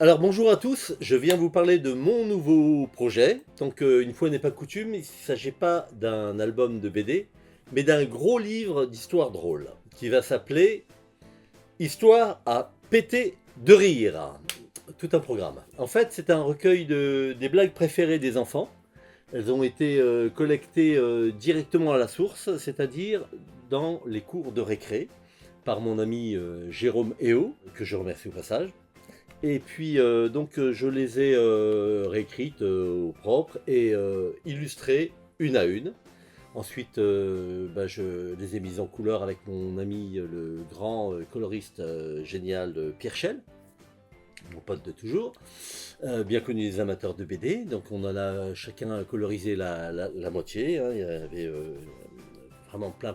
Alors bonjour à tous, je viens vous parler de mon nouveau projet. Donc une fois n'est pas coutume, il ne s'agit pas d'un album de BD, mais d'un gros livre d'histoire drôle, qui va s'appeler Histoire à péter de rire. Tout un programme. En fait, c'est un recueil des blagues préférées des enfants. Elles ont été collectées directement à la source, c'est-à-dire dans les cours de récré, par mon ami Jérôme Eo, que je remercie au passage. Et puis je les ai réécrites au propre et illustrées une à une. Ensuite, je les ai mises en couleur avec mon ami le grand coloriste génial Pierre Chel, mon pote de toujours, bien connu des amateurs de BD. Donc on en a chacun colorisé la moitié, hein. Il y avait vraiment plein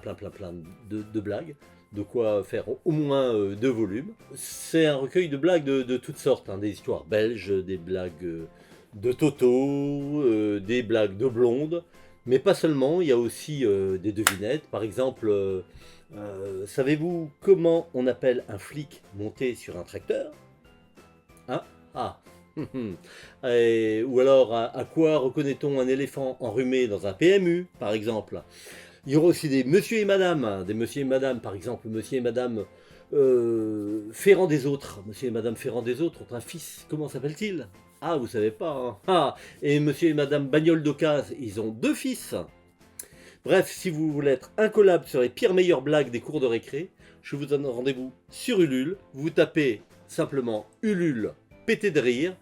de blagues, de quoi faire au moins 2 volumes. C'est un recueil de blagues de toutes sortes, hein, des histoires belges, des blagues de Toto, des blagues de blondes, mais pas seulement, il y a aussi des devinettes. Par exemple, savez-vous comment on appelle un flic monté sur un tracteur? Hein? Ah. Ou alors, à quoi reconnaît-on un éléphant enrhumé dans un PMU, par exemple? Il y aura aussi des monsieur et madame, hein, des monsieur et madame, par exemple, monsieur et madame Ferrand des Autres. Monsieur et madame Ferrand des Autres ont un fils, comment s'appelle-t-il? Ah, vous savez pas, hein. Ah, et monsieur et madame Bagnole d'Ocase, ils ont 2 fils. Bref, si vous voulez être incollable sur les pires meilleures blagues des cours de récré, je vous donne rendez-vous sur Ulule. Vous tapez simplement Ulule pété de rire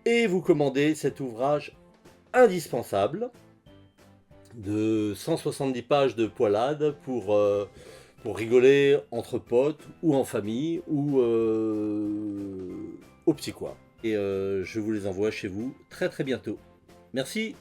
et vous commandez cet ouvrage indispensable de 170 pages de poilade pour rigoler entre potes ou en famille ou au petit coin. Et je vous les envoie chez vous très bientôt. Merci.